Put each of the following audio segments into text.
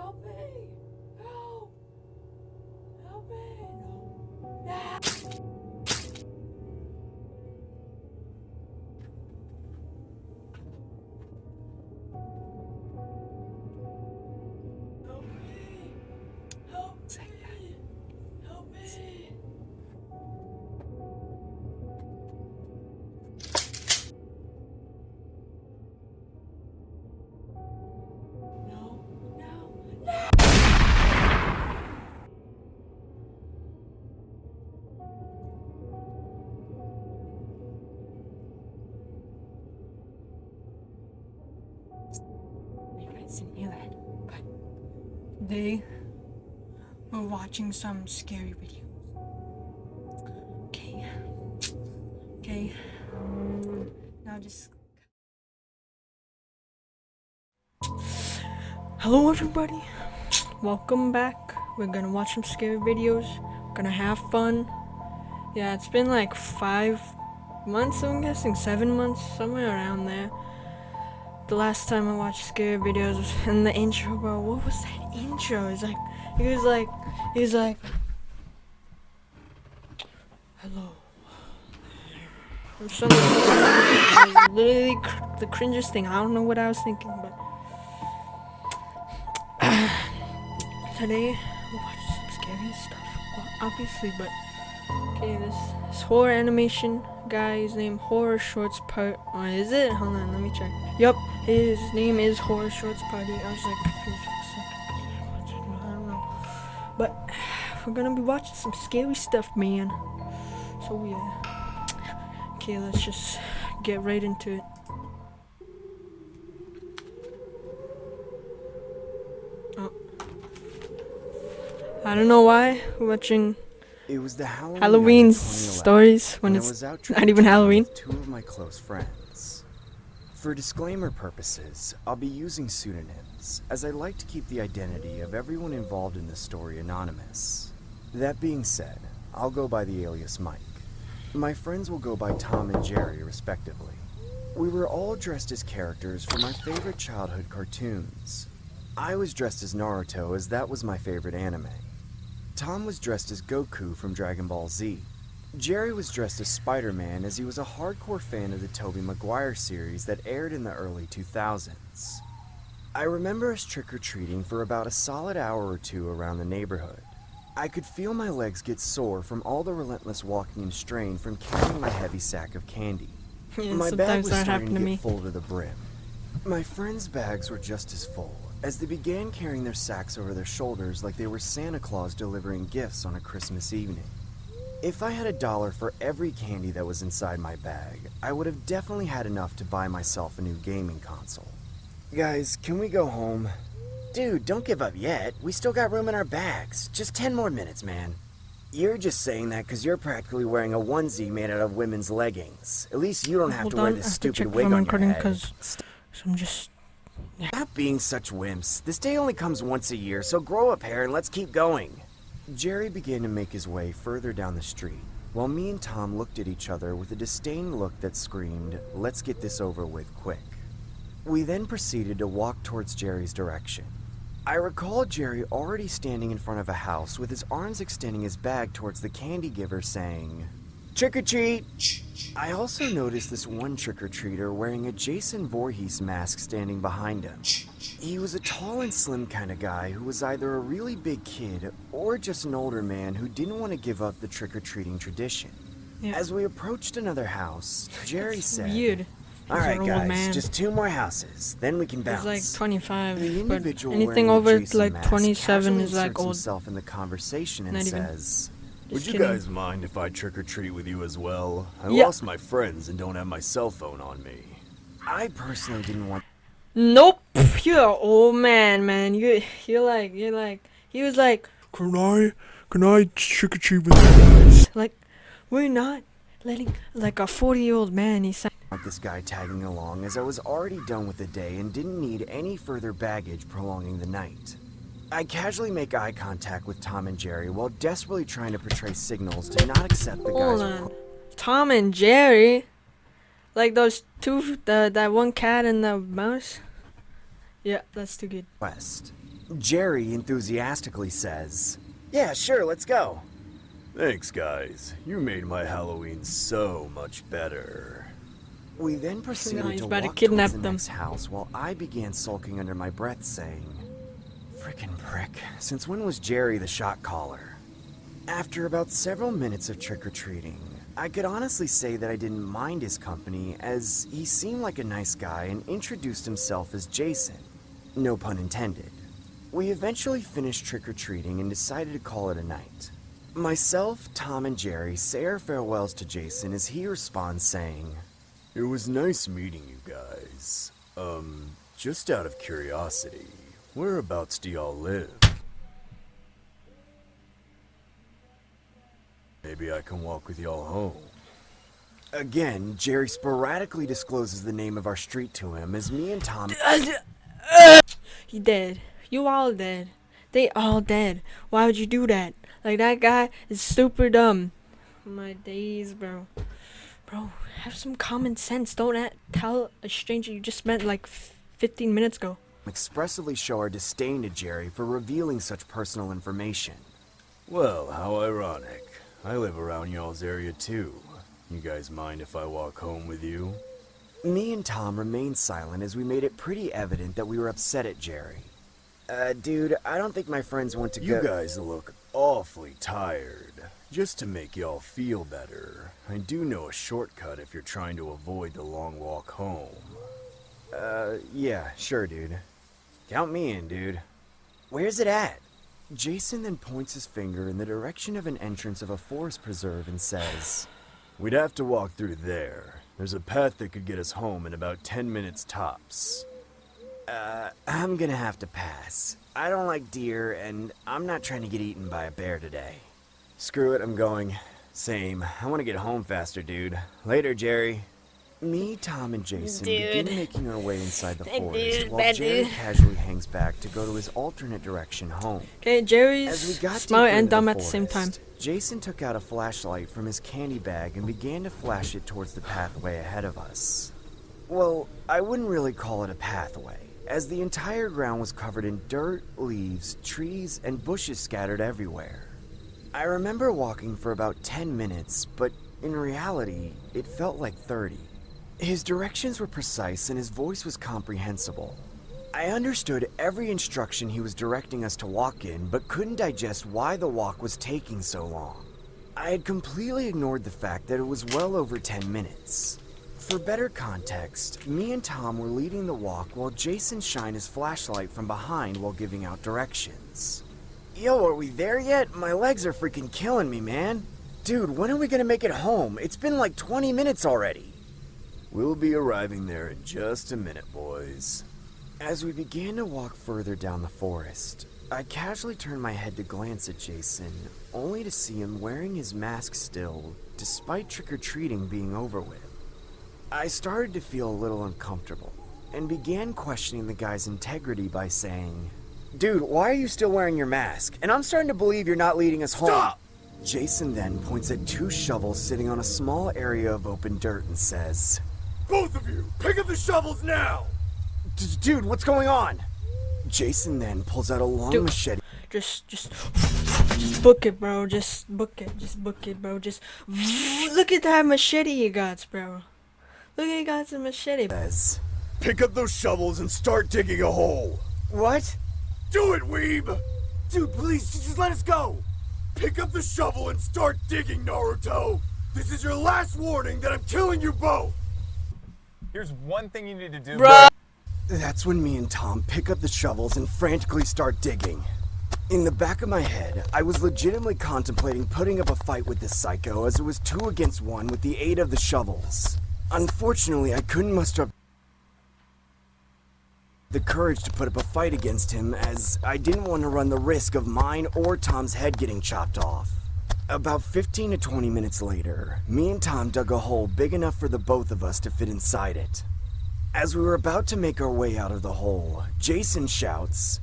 Help me! Help! Help me! No. No. Help me! Help me! Help me! No, no, no! You guys didn't hear that, but they were watching some scary videos. Okay. Okay. Now just. Hello, everybody. Welcome back. We're gonna watch some scary videos. We're gonna have fun. Yeah, it's been like 5 months, I'm guessing 7 months, somewhere around there. The last time I watched scary videos was in the intro, bro. What was that intro? It's like, he was like, hello. Or something. It was literally the cringiest thing. I don't know what I was thinking, but today we'll watch some scary stuff. Well, obviously, but okay, this horror animation guy is named Horror Shorts Part. Or is it? Hold on, let me check. Yup, his name is Horror Shorts Party. I was like confused for a second. I don't know. But we're gonna be watching some scary stuff, man. So yeah. Okay, let's just get right into it. Oh. I don't know why we're watching It was the Halloween stories when it's not even Halloween. With two of my close friends. For disclaimer purposes, I'll be using pseudonyms, as I like to keep the identity of everyone involved in the story anonymous. That being said, I'll go by the alias Mike. My friends will go by Tom and Jerry, respectively. We were all dressed as characters from my favorite childhood cartoons. I was dressed as Naruto, as that was my favorite anime. Tom was dressed as Goku from Dragon Ball Z. Jerry was dressed as Spider-Man, as he was a hardcore fan of the Tobey Maguire series that aired in the early 2000s. I remember us trick-or-treating for about a solid hour or two around the neighborhood. I could feel my legs get sore from all the relentless walking and strain from carrying my heavy sack of candy. Yeah, My bag was that starting happened to to me. get full to the brim. My friends' bags were just as full, as they began carrying their sacks over their shoulders like they were Santa Claus delivering gifts on a Christmas evening. If I had $1 for every candy that was inside my bag, I would have definitely had enough to buy myself a new gaming console. Guys, can we go home? Dude, don't give up yet. We still got room in our bags. Just 10 more minutes, man. You're just saying that because you're practically wearing a onesie made out of women's leggings. At least you don't have to wear this stupid wig on your head. So I'm just. Stop being such wimps. This day only comes once a year, so grow up, hair, and let's keep going. Jerry began to make his way further down the street, while me and Tom looked at each other with a disdained look that screamed, "Let's get this over with quick." We then proceeded to walk towards Jerry's direction. I recall Jerry already standing in front of a house with his arms extending his bag towards the candy giver saying, "Trick or treat!" I also noticed this one trick-or-treater wearing a Jason Voorhees mask standing behind him. He was a tall and slim kind of guy who was either a really big kid or just an older man who didn't want to give up the trick-or-treating tradition. Yeah. As we approached another house, Jerry said, Weird. "Alright He's an old guys, man. just 2 more houses, then we can bounce." He's like 25, The but individual anything wearing the over Jason like mask 27 casually is like inserts old. himself in the conversation and Not even. says, Would Just you kidding. guys mind if I trick-or-treat with you as well? I Yeah. lost my friends and don't have my cell phone on me. I personally didn't want Nope, you're an old man, man. You're like he was like, Can I trick-or-treat with you guys? like, we're not letting like a 40-year-old man. He said, this guy tagging along, as I was already done with the day and didn't need any further baggage prolonging the night. I casually make eye contact with Tom and Jerry while desperately trying to portray signals to not accept the hold guy's on, Tom and Jerry, like those two, that one cat and the mouse. Yeah, that's too good. request. Jerry enthusiastically says, "Yeah, sure, let's go." Thanks, guys. You made my Halloween so much better. We then proceeded he's to about to walk kidnap towards the them. next house while I began sulking under my breath saying, "Frickin' prick, since when was Jerry the shot caller?" After about several minutes of trick-or-treating, I could honestly say that I didn't mind his company as he seemed like a nice guy and introduced himself as Jason. No pun intended. We eventually finished trick-or-treating and decided to call it a night. Myself, Tom, and Jerry say our farewells to Jason as he responds saying, It was nice meeting you guys. Just out of curiosity, whereabouts do y'all live? Maybe I can walk with y'all home. Again, Jerry sporadically discloses the name of our street to him as me and Tom... He dead. You all dead. They all dead. Why would you do that? Like, that guy is super dumb. My days, bro. Bro, have some common sense. Don't tell a stranger you just met like 15 minutes ago. expressively show our disdain to Jerry for revealing such personal information. Well, how ironic. I live around y'all's area too. You guys mind if I walk home with you? Me and Tom remained silent as we made it pretty evident that we were upset at Jerry. Dude, I don't think my friends want to go— You guys look awfully tired. Just to make y'all feel better, I do know a shortcut if you're trying to avoid the long walk home. Yeah, sure, dude. Count me in, dude. Where's it at? Jason then points his finger in the direction of an entrance of a forest preserve and says, We'd have to walk through there. There's a path that could get us home in about 10 minutes tops. I'm gonna have to pass. I don't like deer, and I'm not trying to get eaten by a bear today. Screw it, I'm going. Same. I want to get home faster, dude. Later, Jerry. Me, Tom, and Jason begin making our way inside the forest while Jerry casually hangs back to go to his alternate direction home. Okay, As we Jerry's got smart deeper and into dumb the at the same time. forest, Jason took out a flashlight from his candy bag and began to flash it towards the pathway ahead of us. Well, I wouldn't really call it a pathway, as the entire ground was covered in dirt, leaves, trees, and bushes scattered everywhere. I remember walking for about 10 minutes, but in reality, it felt like 30. His directions were precise and his voice was comprehensible. I understood every instruction he was directing us to walk in, but couldn't digest why the walk was taking so long. I had completely ignored the fact that it was well over 10 minutes. For better context, me and Tom were leading the walk while Jason shined his flashlight from behind while giving out directions. Yo, are we there yet? My legs are freaking killing me, man. Dude, when are we gonna make it home? It's been like 20 minutes already. We'll be arriving there in just a minute, boys. As we began to walk further down the forest, I casually turned my head to glance at Jason, only to see him wearing his mask still, despite trick-or-treating being over with. I started to feel a little uncomfortable, and began questioning the guy's integrity by saying, Dude, why are you still wearing your mask? And I'm starting to believe you're not leading us home. Stop! Jason then points at 2 shovels sitting on a small area of open dirt and says, Both of you, pick up the shovels now! Dude, what's going on? Jason then pulls out a long machete. Just book it, bro. Just book it, bro. Look at that machete you got, bro. Look at you got some machete. Says, Pick up those shovels and start digging a hole! What? Do it, weeb! Dude, please, just let us go! Pick up the shovel and start digging, Naruto! This is your last warning that I'm killing you both! Here's one thing you need to do. Bruh. That's when me and Tom pick up the shovels and frantically start digging. In the back of my head, I was legitimately contemplating putting up a fight with this psycho as it was 2 against 1 with the aid of the shovels. Unfortunately, I couldn't muster up the courage to put up a fight against him as I didn't want to run the risk of mine or Tom's head getting chopped off. About 15 to 20 minutes later, me and Tom dug a hole big enough for the both of us to fit inside it. As we were about to make our way out of the hole, Jason shouts,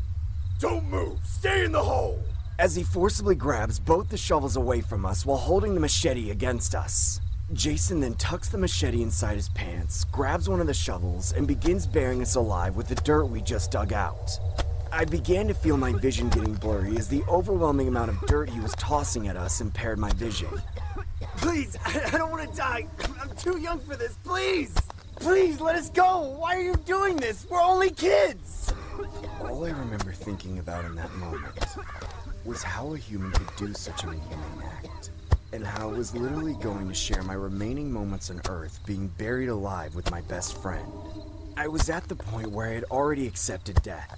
Don't move! Stay in the hole! as he forcibly grabs both the shovels away from us while holding the machete against us. Jason then tucks the machete inside his pants, grabs one of the shovels, and begins burying us alive with the dirt we just dug out. I began to feel my vision getting blurry as the overwhelming amount of dirt he was tossing at us impaired my vision. Please, I don't want to die. I'm too young for this. Please! Please, let us go! Why are you doing this? We're only kids! All I remember thinking about in that moment was how a human could do such an inhumane act, and how I was literally going to share my remaining moments on Earth being buried alive with my best friend. I was at the point where I had already accepted death.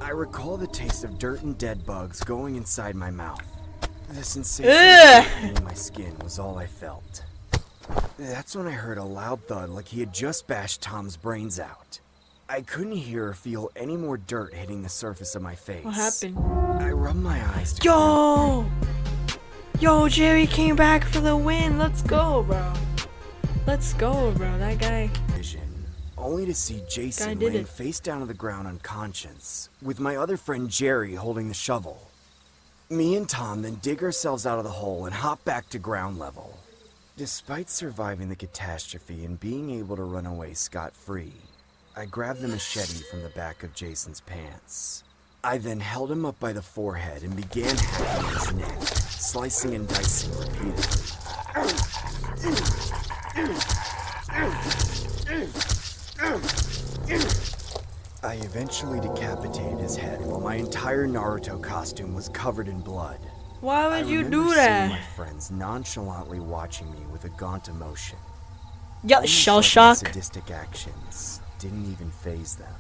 I recall the taste of dirt and dead bugs going inside my mouth. The sensation of hitting my skin was all I felt. That's when I heard a loud thud like he had just bashed Tom's brains out. I couldn't hear or feel any more dirt hitting the surface of my face. What happened? I rubbed my eyes to Yo, Jerry came back for the win. Let's go, bro. Let's go, bro. That guy. vision, only to see Jason did laying it. face down on the ground unconscious, with my other friend Jerry holding the shovel. Me and Tom then dig ourselves out of the hole and hop back to ground level. Despite surviving the catastrophe and being able to run away scot-free, I grabbed the machete from the back of Jason's pants. I then held him up by the forehead and began hacking at his neck, slicing and dicing repeatedly. I eventually decapitated his head while my entire Naruto costume was covered in blood. Why I would you remember do seeing that? my friends nonchalantly watching me with a gaunt emotion. Yeah, Almost shell like my shock. sadistic actions didn't even faze them.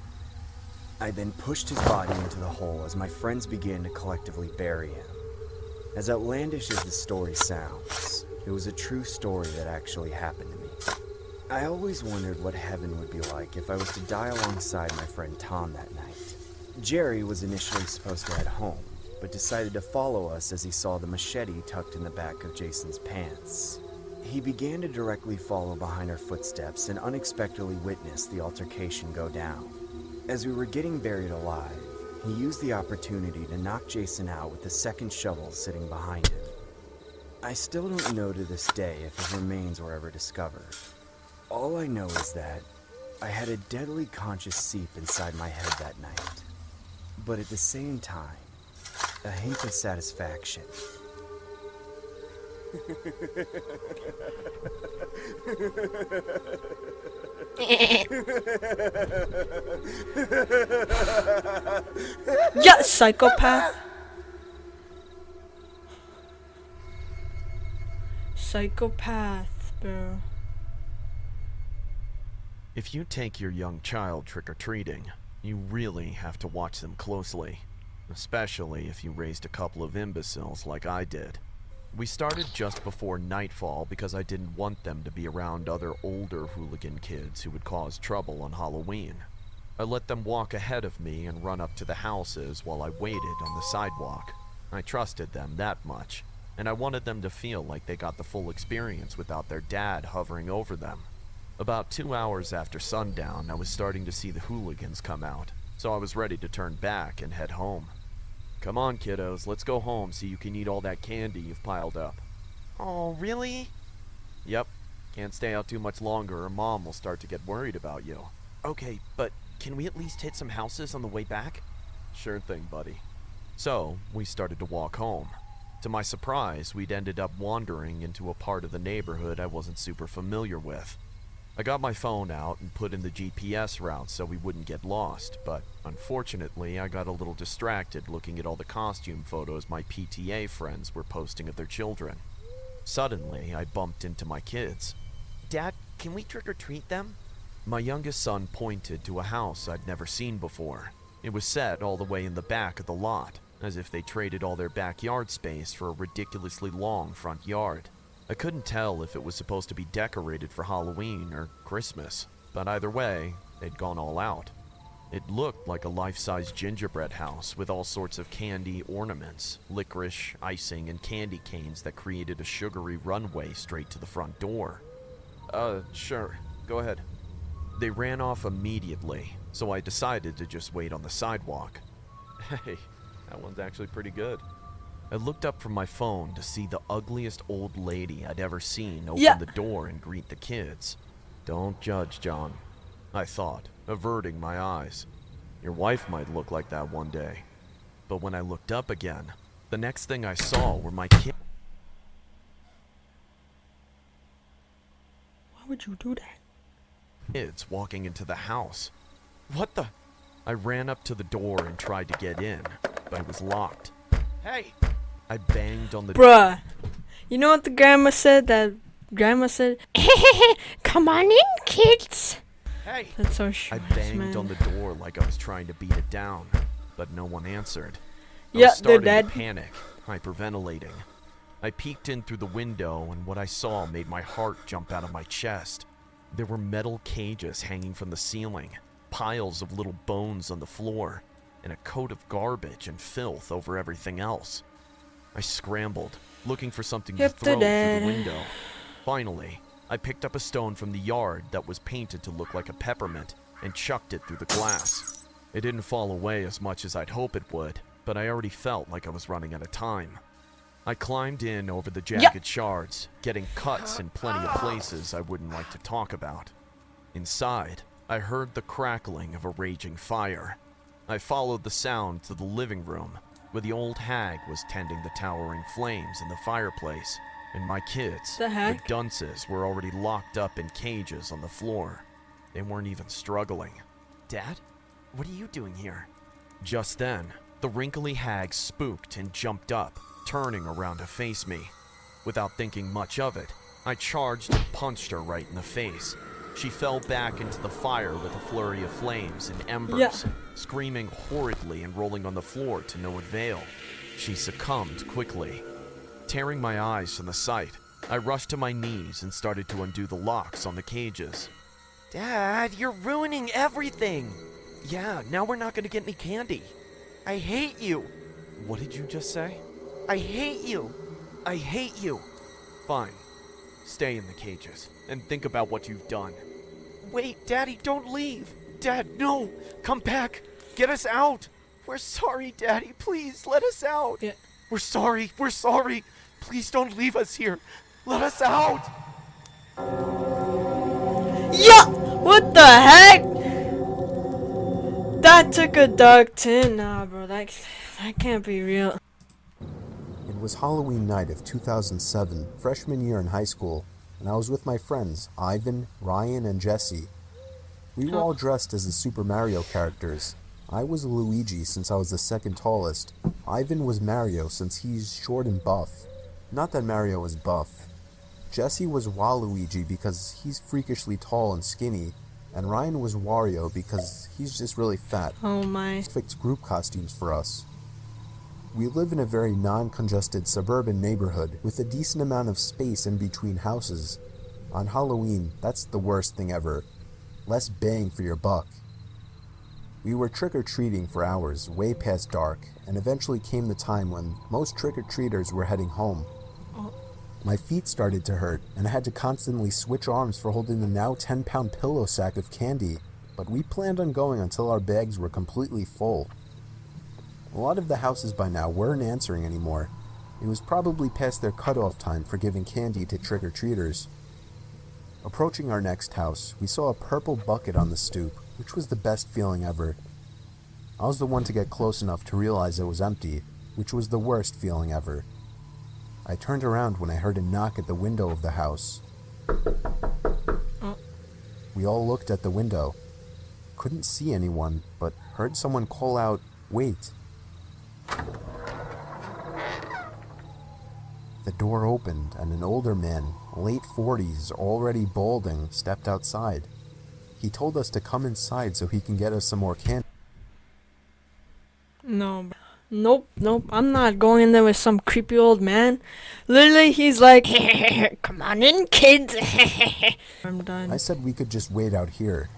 I then pushed his body into the hole as my friends began to collectively bury him. As outlandish as the story sounds, it was a true story that actually happened to me. I always wondered what heaven would be like if I was to die alongside my friend Tom that night. Jerry was initially supposed to head home, but decided to follow us as he saw the machete tucked in the back of Jason's pants. He began to directly follow behind our footsteps and unexpectedly witnessed the altercation go down. As we were getting buried alive, he used the opportunity to knock Jason out with the second shovel sitting behind him. I still don't know to this day if his remains were ever discovered. All I know is that I had a deadly conscious seep inside my head that night, but at the same time, a hint of satisfaction. Yeah, psychopath. Psychopath, bro. If you take your young child trick-or-treating, you really have to watch them closely, especially if you raised a couple of imbeciles like I did. We started just before nightfall because I didn't want them to be around other older hooligan kids who would cause trouble on Halloween. I let them walk ahead of me and run up to the houses while I waited on the sidewalk. I trusted them that much, and I wanted them to feel like they got the full experience without their dad hovering over them. About 2 hours after sundown, I was starting to see the hooligans come out, so I was ready to turn back and head home. Come on, kiddos, let's go home so you can eat all that candy you've piled up. Oh, really? Yep. Can't stay out too much longer or Mom will start to get worried about you. Okay, but can we at least hit some houses on the way back? Sure thing, buddy. So, we started to walk home. To my surprise, we'd ended up wandering into a part of the neighborhood I wasn't super familiar with. I got my phone out and put in the GPS route so we wouldn't get lost, but unfortunately I got a little distracted looking at all the costume photos my PTA friends were posting of their children. Suddenly, I bumped into my kids. Dad, can we trick-or-treat them? My youngest son pointed to a house I'd never seen before. It was set all the way in the back of the lot, as if they traded all their backyard space for a ridiculously long front yard. I couldn't tell if it was supposed to be decorated for Halloween or Christmas, but either way, they'd gone all out. It looked like a life-size gingerbread house with all sorts of candy ornaments, licorice, icing, and candy canes that created a sugary runway straight to the front door. Sure, go ahead. They ran off immediately, so I decided to just wait on the sidewalk. Hey, that one's actually pretty good. I looked up from my phone to see the ugliest old lady I'd ever seen open the door and greet the kids. Don't judge, John, I thought, averting my eyes. Your wife might look like that one day. But when I looked up again, the next thing I saw were my Why would you do that? kids walking into the house. What the? I ran up to the door and tried to get in, but it was locked. Hey! I banged on the door. Bruh. You know what the grandma said? Grandma said, "Come on in, kids." Hey! That's so she I was, banged man. on the door like I was trying to beat it down, but no one answered. I Yeah, was they're starting dead. to panic, hyperventilating. I peeked in through the window, and what I saw made my heart jump out of my chest. There were metal cages hanging from the ceiling, piles of little bones on the floor, and a coat of garbage and filth over everything else. I scrambled, looking for something to Yep, throw they're through the dead. window. Finally, I picked up a stone from the yard that was painted to look like a peppermint and chucked it through the glass. It didn't fall away as much as I'd hope it would, but I already felt like I was running out of time. I climbed in over the jagged shards, getting cuts in plenty of places I wouldn't like to talk about. Inside, I heard the crackling of a raging fire. I followed the sound to the living room, where the old hag was tending the towering flames in the fireplace, and my kids, The hag? dunces, were already locked up in cages on the floor. They weren't even struggling. Dad? What are you doing here? Just then, the wrinkly hag spooked and jumped up, turning around to face me. Without thinking much of it, I charged and punched her right in the face. She fell back into the fire with a flurry of flames and embers, screaming horridly and rolling on the floor to no avail. She succumbed quickly. Tearing my eyes from the sight, I rushed to my knees and started to undo the locks on the cages. Dad, you're ruining everything! Yeah, now we're not gonna get any candy. I hate you! What did you just say? I hate you! I hate you! Fine. Stay in the cages and think about what you've done. Wait, Daddy, don't leave! Dad, no! Come back! Get us out! We're sorry, Daddy. Please, let us out! Yeah. We're sorry! We're sorry! Please don't leave us here! Let us out! Yeah! What the heck? That took a dark turn. Nah, bro. That can't be real. It was Halloween night of 2007, freshman year in high school, and I was with my friends, Ivan, Ryan, and Jesse. We were all dressed as the Super Mario characters. I was Luigi since I was the second tallest. Ivan was Mario since he's short and buff. Not that Mario is buff. Jesse was Waluigi because he's freakishly tall and skinny, and Ryan was Wario because he's just really fat. Oh my. Fixed group costumes for us. We live in a very non-congested suburban neighborhood with a decent amount of space in between houses. On Halloween, that's the worst thing ever. Less bang for your buck. We were trick-or-treating for hours, way past dark, and eventually came the time when most trick-or-treaters were heading home. My feet started to hurt, and I had to constantly switch arms for holding the now 10-pound pillow sack of candy, but we planned on going until our bags were completely full. A lot of the houses by now weren't answering anymore. It was probably past their cutoff time for giving candy to trick-or-treaters. Approaching our next house, we saw a purple bucket on the stoop, which was the best feeling ever. I was the one to get close enough to realize it was empty, which was the worst feeling ever. I turned around when I heard a knock at the window of the house. We all looked at the window. Couldn't see anyone, but heard someone call out, "Wait." The door opened and an older man, late 40s, already balding, stepped outside. He told us to come inside so he can get us some more candy. No. Nope. I'm not going in there with some creepy old man. Literally, he's like, "Come on in, kids." I'm done. I said we could just wait out here.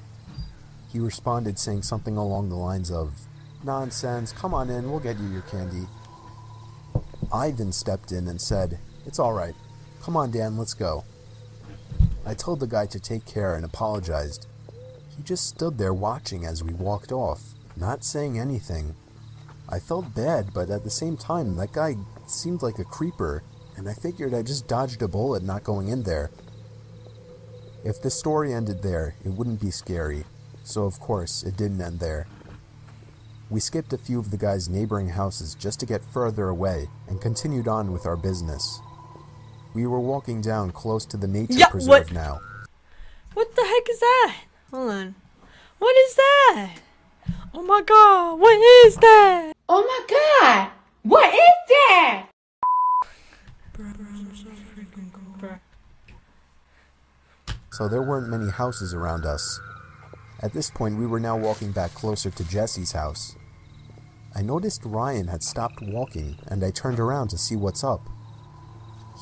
He responded saying something along the lines of, "Nonsense, come on in, we'll get you your candy." Ivan stepped in and said, "It's alright. Come on, Dan, let's go." I told the guy to take care and apologized. He just stood there watching as we walked off, not saying anything. I felt bad, but at the same time, that guy seemed like a creeper, and I figured I just dodged a bullet not going in there. If the story ended there, it wouldn't be scary, so of course, it didn't end there. We skipped a few of the guys' neighboring houses just to get further away and continued on with our business. We were walking down close to the nature preserve now. What the heck is that? Hold on. What is that? Oh my god, what is that? Oh my god! What is that? So there weren't many houses around us. At this point, we were now walking back closer to Jesse's house. I noticed Ryan had stopped walking, and I turned around to see what's up.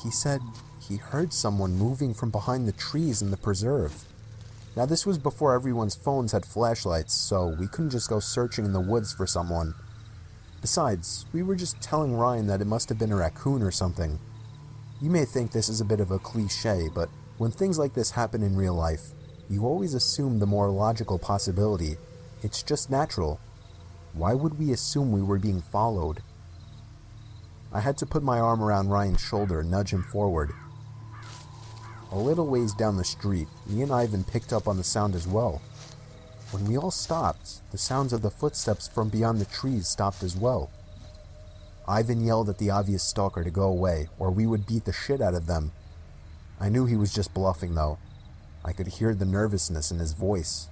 He said he heard someone moving from behind the trees in the preserve. Now this was before everyone's phones had flashlights, so we couldn't just go searching in the woods for someone. Besides, we were just telling Ryan that it must have been a raccoon or something. You may think this is a bit of a cliche, but when things like this happen in real life, you always assume the more logical possibility. It's just natural. Why would we assume we were being followed? I had to put my arm around Ryan's shoulder and nudge him forward. A little ways down the street, me and Ivan picked up on the sound as well. When we all stopped, the sounds of the footsteps from beyond the trees stopped as well. Ivan yelled at the obvious stalker to go away, or we would beat the shit out of them. I knew he was just bluffing though. I could hear the nervousness in his voice.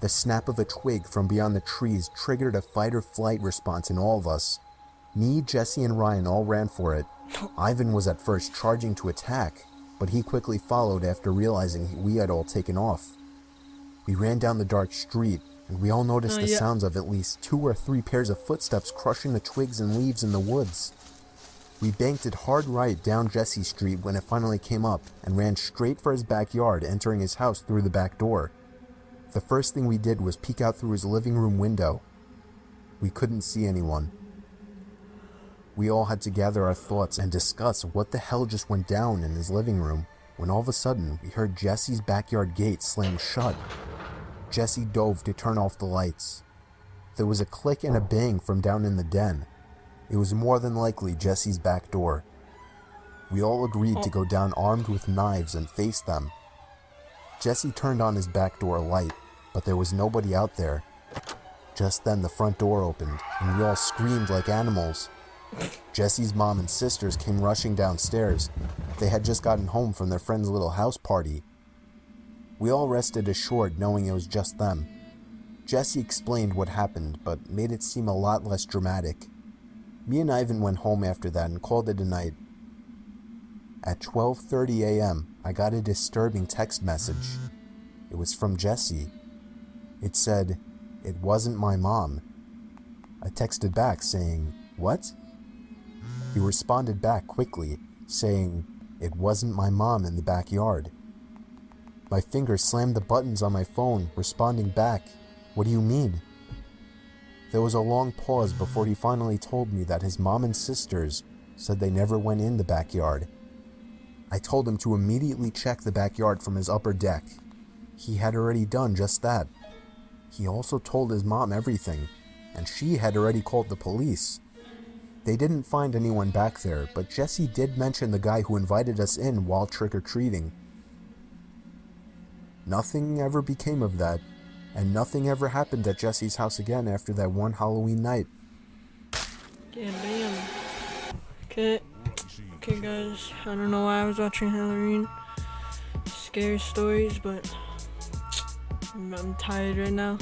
The snap of a twig from beyond the trees triggered a fight-or-flight response in all of us. Me, Jesse, and Ryan all ran for it. Ivan was at first charging to attack, but he quickly followed after realizing we had all taken off. We ran down the dark street, and we all noticed the sounds of at least 2 or 3 pairs of footsteps crushing the twigs and leaves in the woods. We banked it hard right down Jesse Street when it finally came up, and ran straight for his backyard, entering his house through the back door. The first thing we did was peek out through his living room window. We couldn't see anyone. We all had to gather our thoughts and discuss what the hell just went down in his living room, when all of a sudden we heard Jesse's backyard gate slam shut. Jesse dove to turn off the lights. There was a click and a bang from down in the den. It was more than likely Jesse's back door. We all agreed to go down armed with knives and face them. Jesse turned on his back door light, but there was nobody out there. Just then the front door opened, and we all screamed like animals. Jesse's mom and sisters came rushing downstairs. They had just gotten home from their friend's little house party. We all rested assured knowing it was just them. Jesse explained what happened, but made it seem a lot less dramatic. Me and Ivan went home after that and called it a night. At 12:30 a.m., I got a disturbing text message. It was from Jesse. It said, "It wasn't my mom." I texted back saying, "What?" He responded back quickly, saying, "It wasn't my mom in the backyard." My fingers slammed the buttons on my phone, responding back, "What do you mean?" There was a long pause before he finally told me that his mom and sisters said they never went in the backyard. I told him to immediately check the backyard from his upper deck. He had already done just that. He also told his mom everything, and she had already called the police. They didn't find anyone back there, but Jesse did mention the guy who invited us in while trick-or-treating. Nothing ever became of that, and nothing ever happened at Jesse's house again after that one Halloween night. Damn. Okay, guys. I don't know why I was watching Halloween. Scary stories, but I'm tired right now.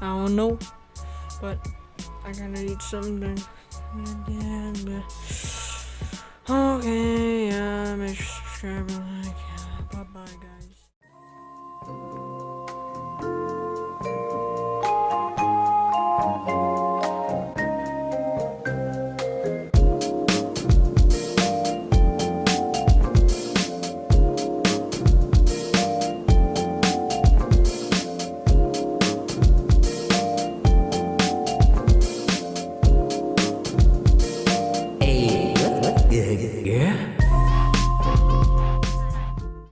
I don't know, but I gotta eat something. Okay, make sure to subscribe.